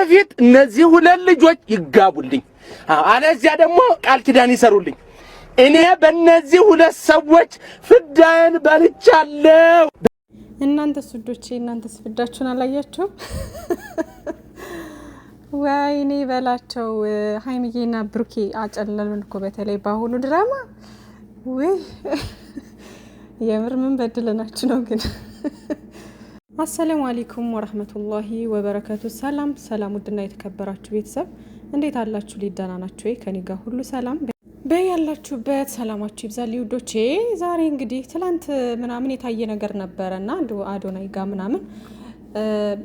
በፊት እነዚህ ሁለት ልጆች ይጋቡልኝ፣ አለዚያ ደግሞ ቃል ኪዳን ይሰሩልኝ። እኔ በእነዚህ ሁለት ሰዎች ፍዳዬን በልቻለሁ። እናንተስ ውዶቼ፣ እናንተስ ፍዳችሁን አላያችሁም? ወይኔ በላቸው። ሀይሚዬና ብሩኬ አጨለሉን እኮ በተለይ በአሁኑ ድራማ። ወይ የምር ምን በድለናችሁ ነው ግን? አሰላሙ አለይኩም ወራህመቱላሂ ወበረከቱ። ሰላም ሰላም፣ ውድና የተከበራችሁ ቤተሰብ እንዴት አላችሁ? ሊዳና ናችሁ ወይ? ከኔ ጋር ሁሉ ሰላም በያላችሁበት ሰላማችሁ ይብዛል ውዶቼ። ዛሬ እንግዲህ ትላንት ምናምን የታየ ነገር ነበረና አዶናይ ጋር ምናምን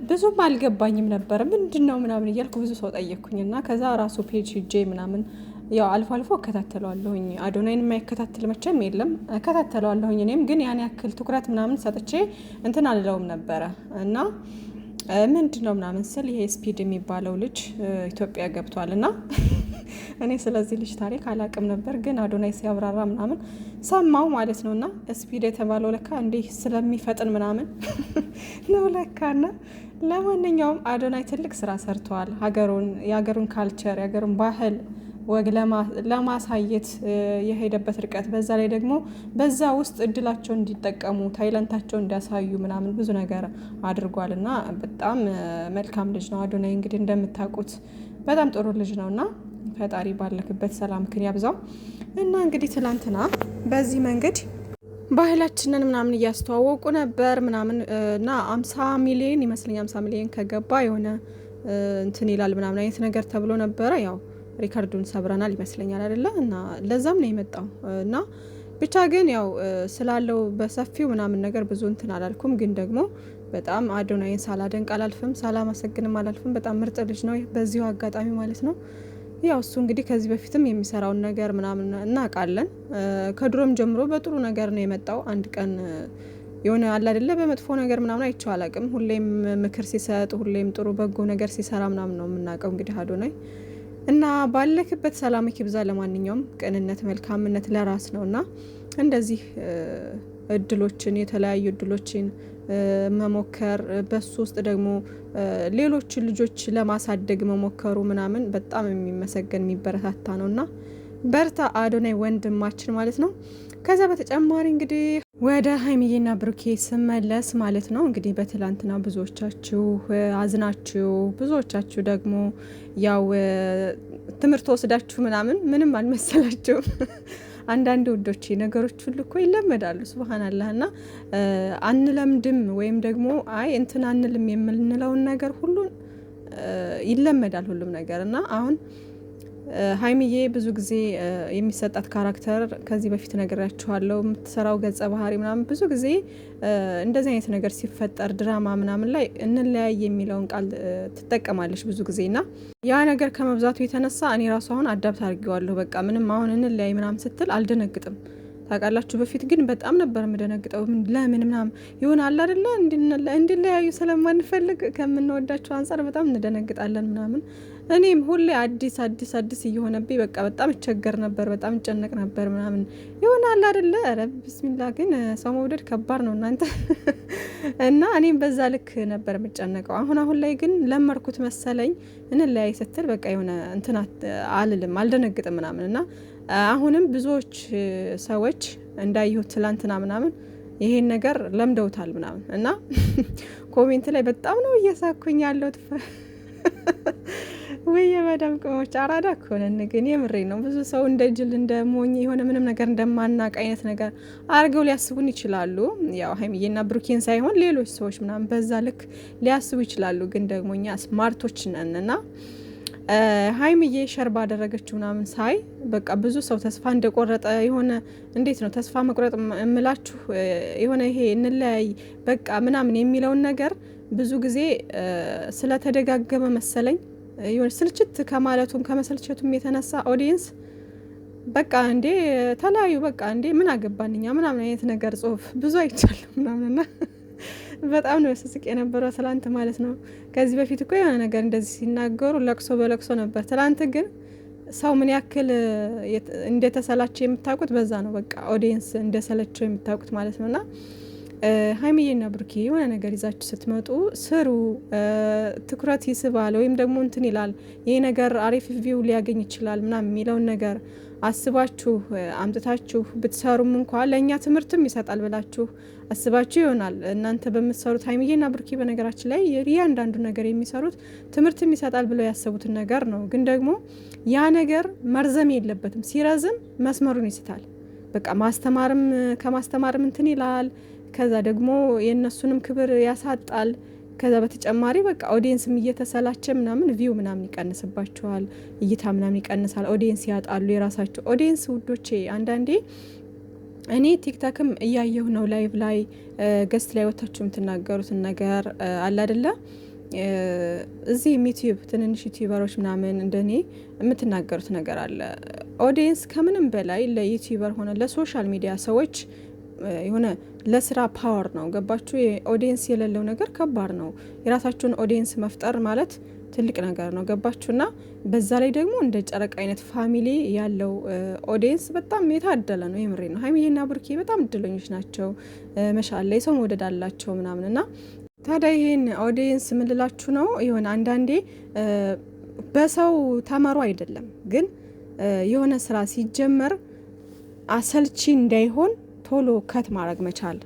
ብዙም አልገባኝም ነበር። ምንድነው ምናምን እያልኩ ብዙ ሰው ጠየቅኩኝና ከዛ ራሱ ፔጅ ሂጄ ምናምን ያው አልፎ አልፎ እከታተለዋለሁኝ። አዶናይን የማይከታተል መቼም የለም፣ እከታተለዋለሁኝ። እኔም ግን ያን ያክል ትኩረት ምናምን ሰጥቼ እንትን አልለውም ነበረ እና ምንድነው ምናምን ስል ይሄ ስፒድ የሚባለው ልጅ ኢትዮጵያ ገብቷል እና እኔ ስለዚህ ልጅ ታሪክ አላቅም ነበር፣ ግን አዶናይ ሲያብራራ ምናምን ሰማው ማለት ነው። እና ስፒድ የተባለው ለካ እንዲህ ስለሚፈጥን ምናምን ነው ለካና። ለማንኛውም አዶናይ ትልቅ ስራ ሰርተዋል። የሀገሩን ካልቸር የሀገሩን ባህል ወግ ለማሳየት የሄደበት ርቀት፣ በዛ ላይ ደግሞ በዛ ውስጥ እድላቸውን እንዲጠቀሙ ታይለንታቸውን እንዲያሳዩ ምናምን ብዙ ነገር አድርጓል እና በጣም መልካም ልጅ ነው አዶናይ። እንግዲህ እንደምታውቁት በጣም ጥሩ ልጅ ነው እና ፈጣሪ ባለክበት ሰላምክን ያብዛው። እና እንግዲህ ትላንትና በዚህ መንገድ ባህላችንን ምናምን እያስተዋወቁ ነበር ምናምን እና 50 ሚሊዮን ይመስለኛል 50 ሚሊዮን ከገባ የሆነ እንትን ይላል ምናምን አይነት ነገር ተብሎ ነበረ። ያው ሪካርዱን ሰብረናል ይመስለኛል አይደለ? እና ለዛም ነው የመጣው እና ብቻ ግን ያው ስላለው በሰፊው ምናምን ነገር ብዙ እንትን አላልኩም። ግን ደግሞ በጣም አዶናይን ሳላደንቅ አላልፍም፣ ሳላመሰግንም አላልፍም። በጣም ምርጥ ልጅ ነው በዚሁ አጋጣሚ ማለት ነው። ያው እሱ እንግዲህ ከዚህ በፊትም የሚሰራውን ነገር ምናምን እናውቃለን። ከድሮም ጀምሮ በጥሩ ነገር ነው የመጣው። አንድ ቀን የሆነ አለ አይደለ በመጥፎ ነገር ምናምን አይቼው አላውቅም። ሁሌም ምክር ሲሰጥ፣ ሁሌም ጥሩ በጎ ነገር ሲሰራ ምናምን ነው የምናውቀው እንግዲህ አዶናይ እና ባለክበት ሰላም ይብዛ። ለማንኛውም ቅንነት፣ መልካምነት ለራስ ነው እና እንደዚህ እድሎችን የተለያዩ እድሎችን መሞከር በሱ ውስጥ ደግሞ ሌሎች ልጆች ለማሳደግ መሞከሩ ምናምን በጣም የሚመሰገን የሚበረታታ ነው እና በርታ አዶናይ ወንድማችን ማለት ነው። ከዛ በተጨማሪ እንግዲህ ወደ ሀይሚዬና ብሩኬ ስመለስ ማለት ነው እንግዲህ በትላንትና ብዙዎቻችሁ አዝናችሁ፣ ብዙዎቻችሁ ደግሞ ያው ትምህርት ወስዳችሁ ምንም አልመሰላችሁ። አንዳንድ ውዶች ነገሮች ሁሉ እኮ ይለመዳሉ። ሱብሃንአላህ እና አንለምድም ወይም ደግሞ አይ እንትን አንልም የምንለውን ነገር ሁሉ ይለመዳል ሁሉም ነገር እና አሁን ሀይሚዬ ብዙ ጊዜ የሚሰጣት ካራክተር ከዚህ በፊት ነግሬያችኋለሁ። የምትሰራው ገጸ ባህሪ ምናምን ብዙ ጊዜ እንደዚህ አይነት ነገር ሲፈጠር ድራማ ምናምን ላይ እንለያይ የሚለውን ቃል ትጠቀማለች ብዙ ጊዜ እና ያ ነገር ከመብዛቱ የተነሳ እኔ ራሱ አሁን አዳብት አድርጌዋለሁ። በቃ ምንም አሁን እንለያይ ምናምን ስትል አልደነግጥም። ታውቃላችሁ በፊት ግን በጣም ነበር የምደነግጠው። ለምን ምናምን ይሆናል አይደለ? እንዲለያዩ ስለማንፈልግ ከምንወዳቸው አንጻር በጣም እንደነግጣለን ምናምን። እኔም ሁሌ አዲስ እየሆነብኝ በቃ በጣም እቸገር ነበር፣ በጣም እጨነቅ ነበር ምናምን። ይሆናል አይደለ? ኧረ ቢስሚላ። ግን ሰው መውደድ ከባድ ነው እናንተ እና እኔም በዛ ልክ ነበር የምጨነቀው። አሁን ላይ ግን ለመርኩት መሰለኝ። እንለያይ ስትል በቃ የሆነ እንትን አልደነግጥም ምናምን እና አሁንም ብዙዎች ሰዎች እንዳየሁት ትላንትና ምናምን ይሄን ነገር ለምደውታል ምናምን እና ኮሜንት ላይ በጣም ነው እየሳኩኝ ያለሁት። ወይ የመዳም ቅሞች አራዳ ከሆነን ግን የምሬ ነው። ብዙ ሰው እንደ ጅል እንደ ሞኝ የሆነ ምንም ነገር እንደማናቅ አይነት ነገር አድርገው ሊያስቡን ይችላሉ። ያው ሀይሚዬና ብሩኬን ሳይሆን ሌሎች ሰዎች ምናምን በዛ ልክ ሊያስቡ ይችላሉ። ግን ደግሞ እኛ ስማርቶች ነንና ሀይሚዬ ሸር ባደረገችው ምናምን ሳይ በቃ ብዙ ሰው ተስፋ እንደቆረጠ የሆነ እንዴት ነው ተስፋ መቁረጥ እምላችሁ የሆነ ይሄ እንለያይ በቃ ምናምን የሚለውን ነገር ብዙ ጊዜ ስለተደጋገመ መሰለኝ የሆነ ስልችት ከማለቱም ከመሰልቸቱም የተነሳ ኦዲየንስ በቃ እንዴ ተለያዩ በቃ እንዴ ምን አገባንኛ ምናምን አይነት ነገር ጽሁፍ ብዙ አይቻልም ምናምንና በጣም ነው ያስስቅ የነበረው ትላንት ማለት ነው። ከዚህ በፊት እኮ የሆነ ነገር እንደዚህ ሲናገሩ ለቅሶ በለቅሶ ነበር። ትላንት ግን ሰው ምን ያክል እንደተሰላቸው የምታውቁት በዛ ነው። በቃ ኦዲየንስ እንደሰለቸው የምታውቁት ማለት ነውና ሀይሚዬና ብሩኬ የሆነ ነገር ይዛችሁ ስትመጡ ስሩ፣ ትኩረት ይስባል ወይም ደግሞ እንትን ይላል፣ ይሄ ነገር አሪፍ ቪው ሊያገኝ ይችላል ምናምን የሚለውን ነገር አስባችሁ አምጥታችሁ ብትሰሩም እንኳን ለእኛ ትምህርትም ይሰጣል ብላችሁ አስባችሁ ይሆናል እናንተ በምትሰሩት። ሀይሚዬና ብሩኬ በነገራችን ላይ እያንዳንዱ ነገር የሚሰሩት ትምህርትም ይሰጣል ብለው ያሰቡትን ነገር ነው። ግን ደግሞ ያ ነገር መርዘም የለበትም። ሲረዝም መስመሩን ይስታል። በቃ ማስተማርም ከማስተማርም እንትን ይላል። ከዛ ደግሞ የእነሱንም ክብር ያሳጣል። ከዛ በተጨማሪ በቃ ኦዲየንስም እየተሰላቸ ምናምን ቪው ምናምን ይቀንስባቸዋል፣ እይታ ምናምን ይቀንሳል። ኦዲየንስ ያጣሉ የራሳቸው ኦዲየንስ ውዶቼ። አንዳንዴ እኔ ቲክታክም እያየሁ ነው ላይቭ ላይ ገስት ላይ ወታችሁ የምትናገሩትን ነገር አለ አይደለ? እዚህ ዩቲዩብ ትንንሽ ዩቲዩበሮች ምናምን እንደኔ የምትናገሩት ነገር አለ። ኦዲየንስ ከምንም በላይ ለዩቲዩበር ሆነ ለሶሻል ሚዲያ ሰዎች የሆነ ለስራ ፓወር ነው። ገባችሁ? ኦዲየንስ የሌለው ነገር ከባድ ነው። የራሳችሁን ኦዲየንስ መፍጠር ማለት ትልቅ ነገር ነው። ገባችሁና በዛ ላይ ደግሞ እንደ ጨረቃ አይነት ፋሚሊ ያለው ኦዲየንስ በጣም የታደለ ነው። የምሬ ነው። ሀይሚዬና ብሩኬ በጣም እድለኞች ናቸው። መሻላ የሰው መውደድ አላቸው ምናምንና ታዲያ ይሄን ኦዲየንስ ምልላችሁ ነው የሆነ አንዳንዴ በሰው ተመሩ አይደለም፣ ግን የሆነ ስራ ሲጀመር አሰልቺ እንዳይሆን ቶሎ ከት ማድረግ መቻል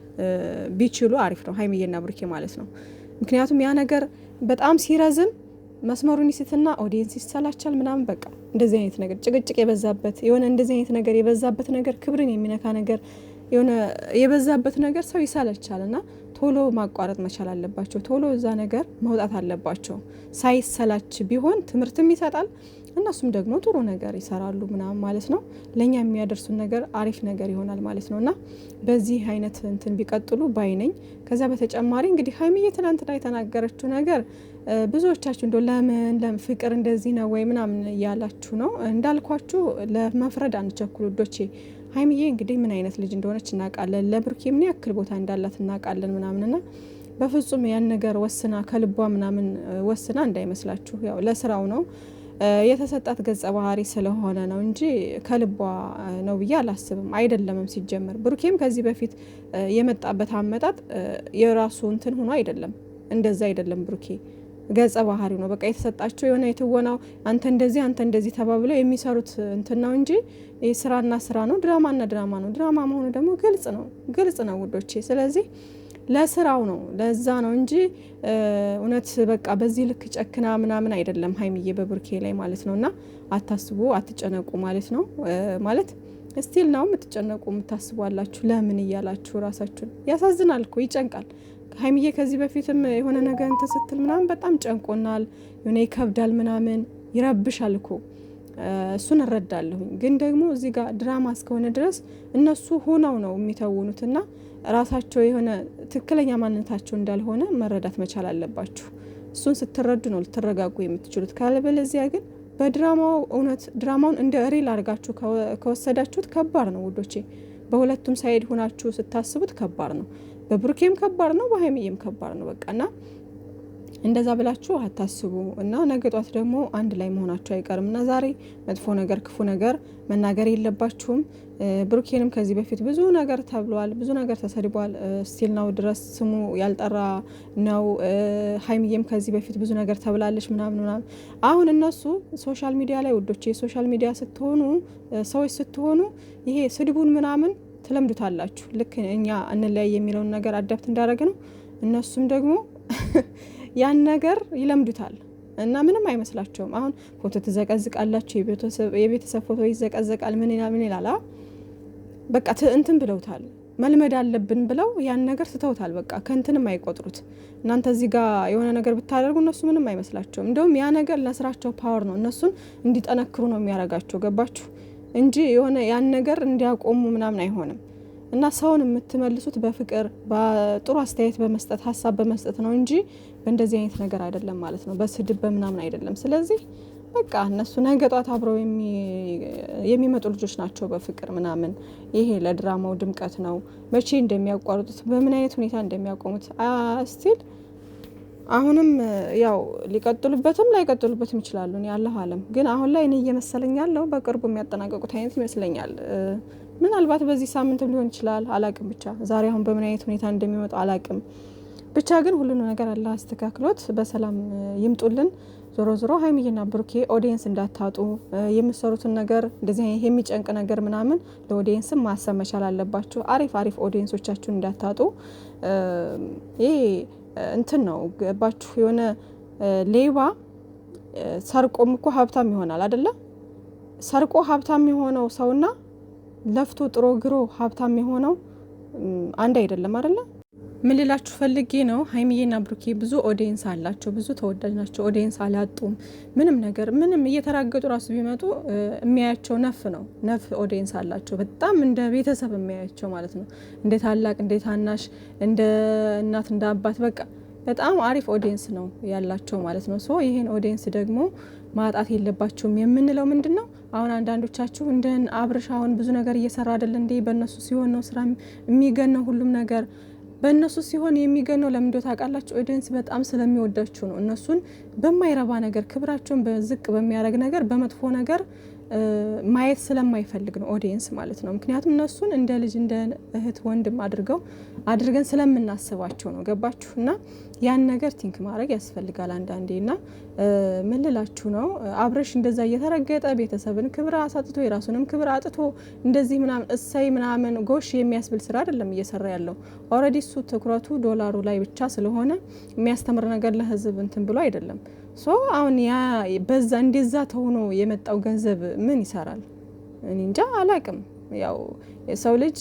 ቢችሉ አሪፍ ነው። ሀይሚዬና ብሩኬ ማለት ነው። ምክንያቱም ያ ነገር በጣም ሲረዝም መስመሩን ይስትና ኦዲየንስ ይሰላቻል ምናምን። በቃ እንደዚህ አይነት ነገር ጭቅጭቅ የበዛበት የሆነ እንደዚህ አይነት ነገር የበዛበት ነገር ክብርን የሚነካ ነገር የሆነ የበዛበት ነገር ሰው ይሰላቻል እና ቶሎ ማቋረጥ መቻል አለባቸው። ቶሎ እዛ ነገር መውጣት አለባቸው። ሳይሰላች ቢሆን ትምህርትም ይሰጣል፣ እነሱም ደግሞ ጥሩ ነገር ይሰራሉ ምናምን ማለት ነው። ለኛ የሚያደርሱን ነገር አሪፍ ነገር ይሆናል ማለት ነውና በዚህ አይነት እንትን ቢቀጥሉ ባይ ነኝ። ከዛ በተጨማሪ እንግዲህ ሀይሚዬ ትናንትና የተናገረችው ነገር ብዙዎቻችሁ እንደው ለምን ፍቅር እንደዚህ ነው ወይ ምናምን እያላችሁ ነው። እንዳልኳችሁ ለመፍረድ አንቸኩል ውዶቼ። ሀይሚዬ እንግዲህ ምን አይነት ልጅ እንደሆነች እናውቃለን። ለብሩኬ ምን ያክል ቦታ እንዳላት እናውቃለን ምናምንና በፍጹም ያን ነገር ወስና ከልቧ ምናምን ወስና እንዳይመስላችሁ። ያው ለስራው ነው የተሰጣት ገጸ ባህሪ ስለሆነ ነው እንጂ ከልቧ ነው ብዬ አላስብም። አይደለምም ሲጀመር። ብሩኬም ከዚህ በፊት የመጣበት አመጣጥ የራሱ እንትን ሆኖ አይደለም። እንደዛ አይደለም። ብሩኬ ገጸ ባህሪ ነው በቃ የተሰጣቸው የሆነ የትወናው አንተ እንደዚህ ተባብለው የሚሰሩት እንትን ነው እንጂ ስራና ስራ ነው፣ ድራማና ድራማ ነው። ድራማ መሆኑ ደግሞ ግልጽ ነው ውዶቼ። ስለዚህ ለስራው ነው ለዛ ነው እንጂ እውነት በቃ በዚህ ልክ ጨክና ምናምን አይደለም ሀይሚዬ በብሩኬ ላይ ማለት ነውና አታስቡ፣ አትጨነቁ ማለት ነው። ማለት ስቲል ነው የምትጨነቁ የምታስቡ አላችሁ። ለምን እያላችሁ ራሳችሁን ያሳዝናል እኮ ይጨንቃል። ሀይሚዬ ከዚህ በፊትም የሆነ ነገር እንትን ስትል ምናምን በጣም ጨንቆናል፣ የሆነ ይከብዳል ምናምን ይረብሻል እኮ እሱን እረዳለሁኝ። ግን ደግሞ እዚህ ጋር ድራማ እስከሆነ ድረስ እነሱ ሆነው ነው የሚተውኑትና ራሳቸው የሆነ ትክክለኛ ማንነታቸው እንዳልሆነ መረዳት መቻል አለባችሁ። እሱን ስትረዱ ነው ልትረጋጉ የምትችሉት። ካለበለዚያ ግን በድራማው እውነት ድራማውን እንደ ሪል አድርጋችሁ ከወሰዳችሁት ከባድ ነው ውዶቼ። በሁለቱም ሳይድ ሆናችሁ ስታስቡት ከባድ ነው። በብሩኬም ከባድ ነው፣ በሀይሚዬም ከባድ ነው። በቃና እንደዛ ብላችሁ አታስቡ እና ነገ ጧት ደግሞ አንድ ላይ መሆናችሁ አይቀርም እና ዛሬ መጥፎ ነገር ክፉ ነገር መናገር የለባችሁም። ብሩኬንም ከዚህ በፊት ብዙ ነገር ተብሏል፣ ብዙ ነገር ተሰድቧል። ስቲል ነው ድረስ ስሙ ያልጠራ ነው። ሀይሚዬም ከዚህ በፊት ብዙ ነገር ተብላለች ምናምን። አሁን እነሱ ሶሻል ሚዲያ ላይ ውዶቼ፣ ሶሻል ሚዲያ ስትሆኑ ሰዎች ስትሆኑ ይሄ ስድቡን ምናምን ትለምዱታላችሁ። ልክ እኛ እንለያይ የሚለውን ነገር አዳፕት እንዳደረገ ነው እነሱም ደግሞ ያን ነገር ይለምዱታል እና ምንም አይመስላቸውም። አሁን ፎቶ ትዘቀዝቃላችሁ፣ የቤተሰብ ፎቶ ይዘቀዘቃል፣ ምን ይላል በቃ እንትን ብለውታል። መልመድ አለብን ብለው ያን ነገር ስተውታል። በቃ ከእንትንም አይቆጥሩት። እናንተ እዚህ ጋር የሆነ ነገር ብታደርጉ እነሱ ምንም አይመስላቸውም። እንደውም ያ ነገር ለስራቸው ፓወር ነው፣ እነሱን እንዲጠነክሩ ነው የሚያረጋቸው። ገባችሁ እንጂ የሆነ ያን ነገር እንዲያቆሙ ምናምን አይሆንም። እና ሰውን የምትመልሱት በፍቅር በጥሩ አስተያየት በመስጠት ሀሳብ በመስጠት ነው እንጂ በእንደዚህ አይነት ነገር አይደለም ማለት ነው፣ በስድብ በምናምን አይደለም። ስለዚህ በቃ እነሱ ነገ ጧት አብረው የሚመጡ ልጆች ናቸው በፍቅር ምናምን። ይሄ ለድራማው ድምቀት ነው። መቼ እንደሚያቋርጡት በምን አይነት ሁኔታ እንደሚያቆሙት ስቲል አሁንም ያው ሊቀጥሉበትም ላይቀጥሉበትም ይችላሉ። ያለሁ አለም ግን አሁን ላይ እኔ እየመሰለኝ ያለው በቅርቡ የሚያጠናቀቁት አይነት ይመስለኛል። ምናልባት በዚህ ሳምንት ሊሆን ይችላል፣ አላቅም። ብቻ ዛሬ አሁን በምን አይነት ሁኔታ እንደሚመጡ አላቅም። ብቻ ግን ሁሉንም ነገር አላህ አስተካክሎት በሰላም ይምጡልን። ዞሮ ዞሮ ሀይሚዬና ብሩኬ ኦዲየንስ እንዳታጡ፣ የምትሰሩትን ነገር እንደዚህ የሚጨንቅ ነገር ምናምን ለኦዲየንስ ማሰብ መቻል አለባችሁ። አሪፍ ኦዲየንሶቻችሁን እንዳታጡ። ይሄ እንትን ነው ገባችሁ? የሆነ ሌባ ሰርቆም እኮ ሀብታም ይሆናል አይደለ? ሰርቆ ሀብታም የሆነው ሰውና ለፍቶ ጥሮ ግሮ ሀብታም የሆነው አንድ አይደለም አይደለ? ምን ልላችሁ ፈልጌ ነው፣ ሀይሚዬና ብሩኬ ብዙ ኦዲየንስ አላቸው፣ ብዙ ተወዳጅ ናቸው። ኦዲየንስ አላጡም። ምንም ነገር ምንም እየተራገጡ ራሱ ቢመጡ የሚያያቸው ነፍ ኦዲየንስ አላቸው። በጣም እንደ ቤተሰብ የሚያያቸው ማለት ነው። እንደ ታላቅ፣ እንደ ታናሽ፣ እንደ እናት፣ እንደ አባት በቃ በጣም አሪፍ ኦዲየንስ ነው ያላቸው ማለት ነው። ሶ ይሄን ኦዲየንስ ደግሞ ማጣት የለባቸውም የምንለው ምንድን ነው? አሁን አንዳንዶቻችሁ እንደ አብርሽ አሁን ብዙ ነገር እየሰራ አይደል እንዴ? በእነሱ ሲሆን ነው ስራ የሚገነው ሁሉም ነገር በእነሱ ሲሆን የሚገነው። ለምን እንደው ታውቃላችሁ? ኦዲየንስ በጣም ስለሚወዳችሁ ነው። እነሱን በማይረባ ነገር ክብራቸውን በዝቅ በሚያደርግ ነገር በመጥፎ ነገር ማየት ስለማይፈልግ ነው ኦዲየንስ ማለት ነው። ምክንያቱም እነሱን እንደ ልጅ እንደ እህት ወንድም አድርገን ስለምናስባቸው ነው። ገባችሁ? እና ያን ነገር ቲንክ ማድረግ ያስፈልጋል አንዳንዴ። ና ምን ልላችሁ ነው፣ አብረሽ እንደዛ እየተረገጠ ቤተሰብን ክብር አሳጥቶ የራሱንም ክብር አጥቶ እንደዚህ ምናምን እሰይ ምናምን ጎሽ የሚያስብል ስራ አይደለም እየሰራ ያለው። ኦልሬዲ እሱ ትኩረቱ ዶላሩ ላይ ብቻ ስለሆነ የሚያስተምር ነገር ለህዝብ እንትን ብሎ አይደለም። ሶ አሁን ያ በዛ እንደዛ ተሆኖ የመጣው ገንዘብ ምን ይሰራል? እኔ እንጃ አላቅም። ያው የሰው ልጅ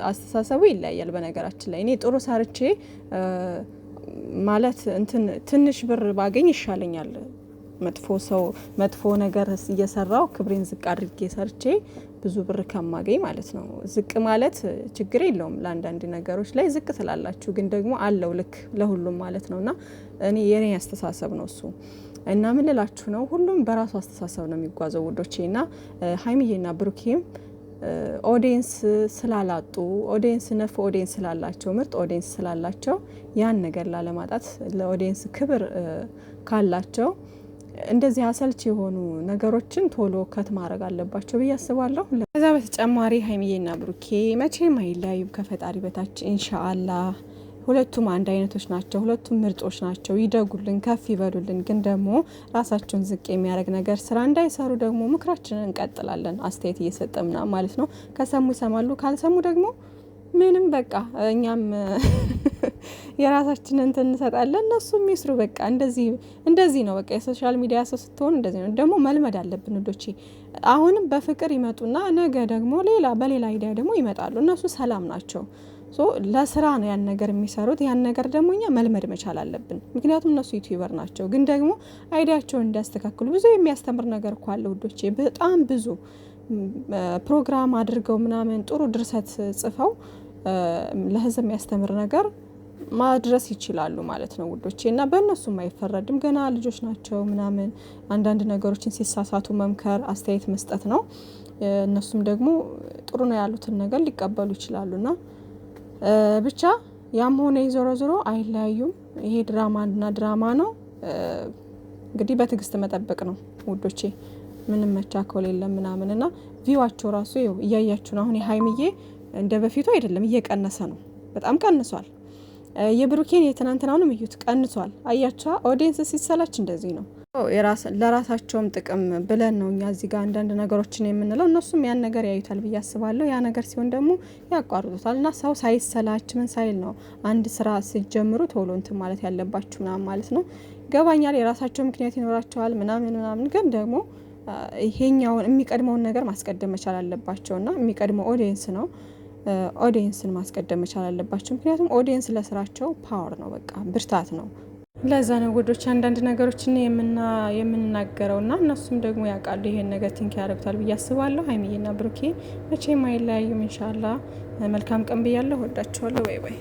አስተሳሰቡ ይለያያል። በነገራችን ላይ እኔ ጥሩ ሰርቼ ማለት እንትን ትንሽ ብር ባገኝ ይሻለኛል። መጥፎ ነገር እየሰራው ክብሬን ዝቅ አድርጌ ሰርቼ ብዙ ብር ከማገኝ ማለት ነው። ዝቅ ማለት ችግር የለውም። ለአንዳንድ ነገሮች ላይ ዝቅ ስላላችሁ ግን ደግሞ አለው ልክ ለሁሉም ማለት ነውና እኔ የኔ አስተሳሰብ ነው እሱ። እና ምን ልላችሁ ነው፣ ሁሉም በራሱ አስተሳሰብ ነው የሚጓዘው ውዶቼ። እና ሀይሚዬና ብሩኬም ኦዲየንስ ስላላጡ ኦዲየንስ ነፍ ኦዲየንስ ስላላቸው ምርጥ ኦዲየንስ ስላላቸው ያን ነገር ላለማጣት ለኦዲየንስ ክብር ካላቸው እንደዚህ አሰልች የሆኑ ነገሮችን ቶሎ ከት ማድረግ አለባቸው ብዬ አስባለሁ። ከዛ በተጨማሪ ሀይሚዬና ብሩኬ መቼም አይለያዩም ከፈጣሪ በታች ኢንሻአላህ። ሁለቱም አንድ አይነቶች ናቸው። ሁለቱም ምርጦች ናቸው። ይደጉልን፣ ከፍ ይበሉልን። ግን ደግሞ ራሳቸውን ዝቅ የሚያደርግ ነገር ስራ እንዳይሰሩ ደግሞ ምክራችንን እንቀጥላለን። አስተያየት እየሰጠምና ማለት ነው። ከሰሙ ይሰማሉ፣ ካልሰሙ ደግሞ ምንም በቃ እኛም የራሳችንን እንትን እንሰጣለን፣ እነሱም ይስሩ። በቃ እንደዚህ ነው። በቃ የሶሻል ሚዲያ ሰው ስትሆን እንደዚህ ነው። ደግሞ መልመድ አለብን ውዶቼ። አሁንም በፍቅር ይመጡና ነገ ደግሞ በሌላ አይዲያ ደግሞ ይመጣሉ። እነሱ ሰላም ናቸው። ለስራ ነው ያን ነገር የሚሰሩት። ያን ነገር ደግሞ እኛ መልመድ መቻል አለብን። ምክንያቱም እነሱ ዩቲዩበር ናቸው። ግን ደግሞ አይዲያቸውን እንዲያስተካክሉ ብዙ የሚያስተምር ነገር እኮ አለ ውዶቼ። በጣም ብዙ ፕሮግራም አድርገው ምናምን ጥሩ ድርሰት ጽፈው ለህዝብ የሚያስተምር ነገር ማድረስ ይችላሉ ማለት ነው ውዶቼ። እና በእነሱም አይፈረድም። ገና ልጆች ናቸው ምናምን አንዳንድ ነገሮችን ሲሳሳቱ መምከር፣ አስተያየት መስጠት ነው። እነሱም ደግሞ ጥሩ ነው ያሉትን ነገር ሊቀበሉ ይችላሉና ብቻ ያም ሆነ ዞሮ አይለያዩም። ይሄ ድራማ ነው። እንግዲህ በትዕግስት መጠበቅ ነው ውዶቼ። ምንም መቻኮል የለም ምናምን እና ቪዋቸው ራሱ እያያችሁ ነው። አሁን የሀይሚዬ እንደ በፊቱ አይደለም፣ እየቀነሰ ነው። በጣም ቀንሷል። የብሩኬን የትናንትናውንም እዩት፣ ቀንሷል። አያቻ ኦዲየንስ ሲሰላች እንደዚህ ነው። ለራሳቸውም ጥቅም ብለን ነው እኛ እዚህ ጋር አንዳንድ ነገሮችን የምንለው። እነሱም ያን ነገር ያዩታል ብዬ አስባለሁ። ያ ነገር ሲሆን ደግሞ ያቋርጡታል። እና ሰው ሳይሰላች ምን ሳይል ነው አንድ ስራ ሲጀምሩ ቶሎ እንትን ማለት ያለባችሁ ምናምን ማለት ነው። ገባኛል። የራሳቸው ምክንያት ይኖራቸዋል ምናምን ግን ደግሞ ይሄኛውን የሚቀድመውን ነገር ማስቀደም መቻል አለባቸውና የሚቀድመው ኦዲየንስ ነው። ኦዲየንስን ማስቀደም መቻል አለባቸው። ምክንያቱም ኦዲየንስ ለስራቸው ፓወር ነው፣ በቃ ብርታት ነው። ለዛ ነው ውዶች አንዳንድ ነገሮችን የምንናገረው እና እነሱም ደግሞ ያውቃሉ። ይሄን ነገር ቲንክ ያደርጉታል ብዬ አስባለሁ። ሀይሚዬና ብሩኬ መቼም አይለያዩም። ኢንሻአላህ መልካም ቀን ብያለሁ። ወዳችኋለሁ። ባይ ባይ።